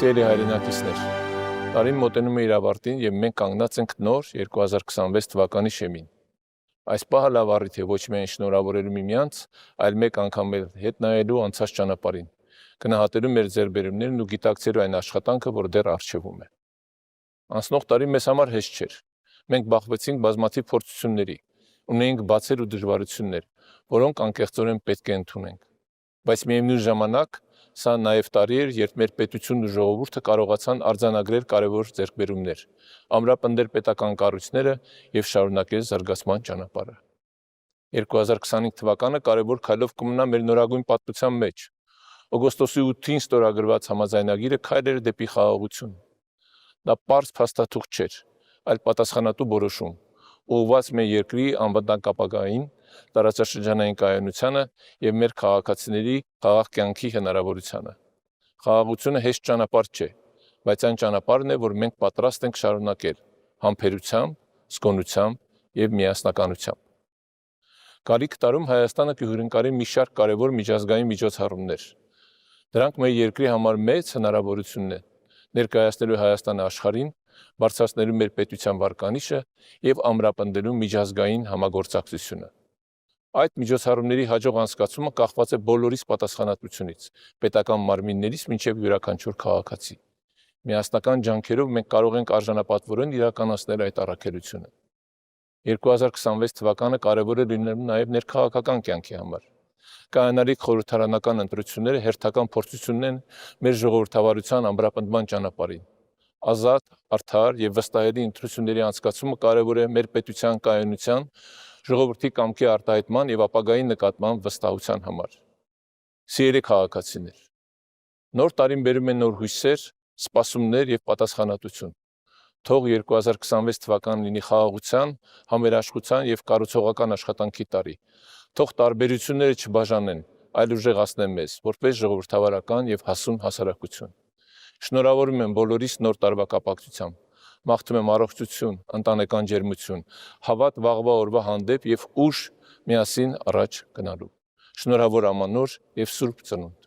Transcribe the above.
Սիրելի հայրենակիցներ, տարին մոտենում է իր ավարտին եւ մենք կանգնած ենք նոր 2026 թվականի շեմին։ Այս պահը լավ առիթ է ոչ միայն շնորհավորելու միմյանց, այլ մեկ անգամ էլ հետ նայելու անցած ճանապարհին, գնահատելու մեր ձեռքբերումներն ու գիտակցելու այն աշխատանքը, որ դեռ առջևում է։ Անցնող տարին մեզ համար հեշտ չէր։ Մենք բախվեցինք բազմաթիվ փորձությունների, ունեինք բացեր ու դժվարություններ, որոնք անկեղծորեն պետք է ընդունենք։ Բայց միևնույն ժամանակ սա նաև տարի էր, երբ մեր պետությունն ու ժողովուրդը կարողացան արձանագրել կարևոր ձեռքբերումներ, ամրապնդել պետական կառույցները եւ շարունակել զարգացման ճանապարհը։ 2025 թվականը կարևոր քայլով կմնա մեր նորագույն պատմության մեջ։ Օգոստոսի 8-ին ստորագրված համաձայնագիրը քայլ էր դեպի խաղաղություն։ Դա պարզ փաստաթուղթ չէր, այլ պատասխանատու որոշում, ուղղված մեր երկրի անվտանգ ապագային, տարածաշրջանային կայունությանը եւ մեր քաղաքացիների խաղաղ կյանքի հնարավորությանը։ Խաղաղությունը հեշտ ճանապարհ չէ, բայց այն ճանապարհն է, որ մենք պատրաստ ենք շարունակել համբերությամբ, զգոնությամբ եւ միասնականությամբ։ Գալիք տարում Հայաստանը կհյուրընկալի մի շարք կարևոր միջազգային միջոցառումներ։ Դրանք մեր երկրի համար մեծ հնարավորություն են ներկայացնելու Հայաստանը աշխարհին, բարձրացնելու մեր պետության վարկանիշը եւ ամրապնդելու միջազգային համագործակցությունը։ Այդ միջոցառումների հաջող անցկացումը կախված է բոլորիս պատասխանատվությունից, պետական մարմիններից մինչև յուրաքանչյուր քաղաքացի։ Միասնական ջանքերով մենք կարող ենք արժանապատվորեն իրականացնել այդ առաքելությունը։ 2026 թվականը կարևոր է լինելու նաև ներքաղաքական կյանքի համար։ Կայանալիք խորհրդարանական ընտրությունները հերթական փորձությունն են մեր ժողովրդավարության ամրապնդման ճանապարհին։ Ազատ, արդար եւ վստահելի ընտրությունների անցկացումը կարևոր է մեր պետության կայունության, ժողովրդի կամքի արտահայտման եւ ապագայի նկատմամբ վստահության համար։ Սիրելի քաղաքացիներ, նոր տարին բերում է նոր հույսեր, սպասումներ եւ պատասխանատվություն։ Թող 2026 թվականն լինի խաղաղության, համերաշխության եւ կառուցողական աշխատանքի տարի։ Թող տարբերությունները չբաժանեն, այլ ուժեղացնեն մեզ, որպես ժողովրդավարական եւ հասուն հասարակություն։ Շնորհավորում եմ բոլորիս նոր տարվա կապակցությամբ։ Մաղթում եմ առողջություն, ընտանեկան ջերմություն, հավատ վաղվա օրվա հանդեպ եւ ուժ միասին առաջ գնալու։ Շնորհավոր ամանոր եւ Սուրբ Ծնունդ։